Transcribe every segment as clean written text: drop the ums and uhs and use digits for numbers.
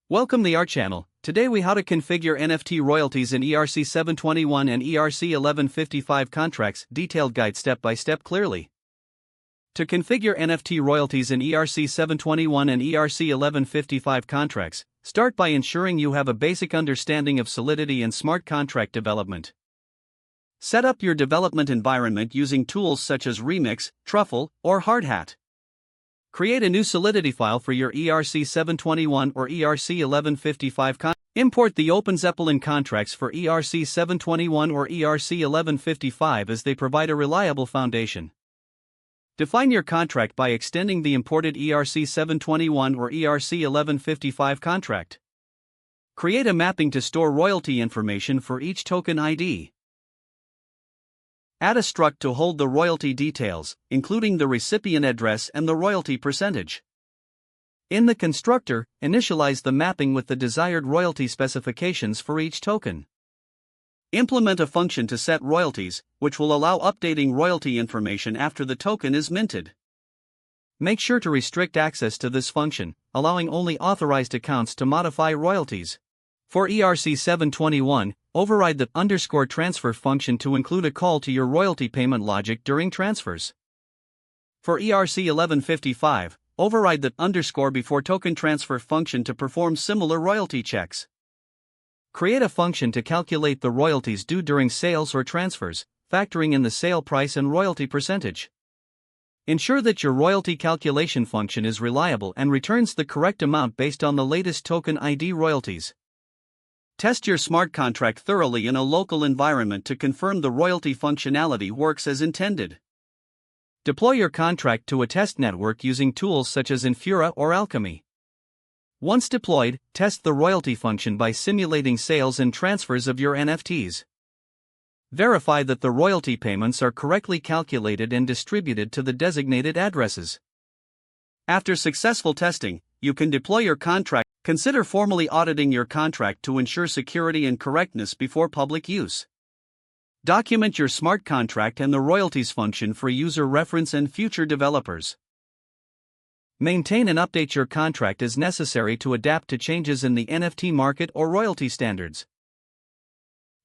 Welcome to our channel. Today we how to configure NFT royalties in ERC-721 and ERC-1155 contracts, detailed guide step by step clearly. To configure NFT royalties in ERC-721 and ERC-1155 contracts, start by ensuring you have a basic understanding of Solidity and smart contract development. Set up your development environment using tools such as Remix, Truffle, or Hardhat. Create a new Solidity file for your ERC-721 or ERC-1155 contract. Import the Open Zeppelin contracts for ERC-721 or ERC-1155 as they provide a reliable foundation. Define your contract by extending the imported ERC-721 or ERC-1155 contract. Create a mapping to store royalty information for each token ID. Add a struct to hold the royalty details, including the recipient address and the royalty percentage. In the constructor, initialize the mapping with the desired royalty specifications for each token. Implement a function to set royalties, which will allow updating royalty information after the token is minted. Make sure to restrict access to this function, allowing only authorized accounts to modify royalties. For ERC-721, override the _transfer function to include a call to your royalty payment logic during transfers. For ERC-1155, override the _ before token transfer function to perform similar royalty checks. Create a function to calculate the royalties due during sales or transfers, factoring in the sale price and royalty percentage. Ensure that your royalty calculation function is reliable and returns the correct amount based on the latest token ID royalties. Test your smart contract thoroughly in a local environment to confirm the royalty functionality works as intended. Deploy your contract to a test network using tools such as Infura or Alchemy. Once deployed, test the royalty function by simulating sales and transfers of your NFTs. Verify that the royalty payments are correctly calculated and distributed to the designated addresses. After successful testing, you can deploy your contract. Consider formally auditing your contract to ensure security and correctness before public use. Document your smart contract and the royalties function for user reference and future developers. Maintain and update your contract as necessary to adapt to changes in the NFT market or royalty standards.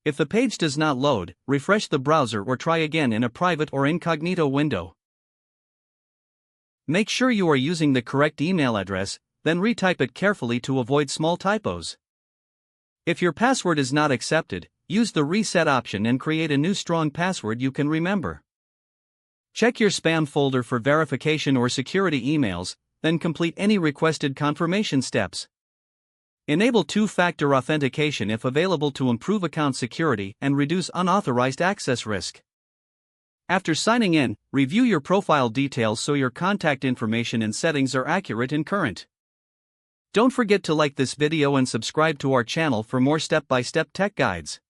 If the page does not load, refresh the browser or try again in a private or incognito window. Make sure you are using the correct email address, then retype it carefully to avoid small typos. If your password is not accepted, use the reset option and create a new strong password you can remember. Check your spam folder for verification or security emails, then complete any requested confirmation steps. Enable two-factor authentication if available to improve account security and reduce unauthorized access risk. After signing in, review your profile details so your contact information and settings are accurate and current. Don't forget to like this video and subscribe to our channel for more step-by-step tech guides.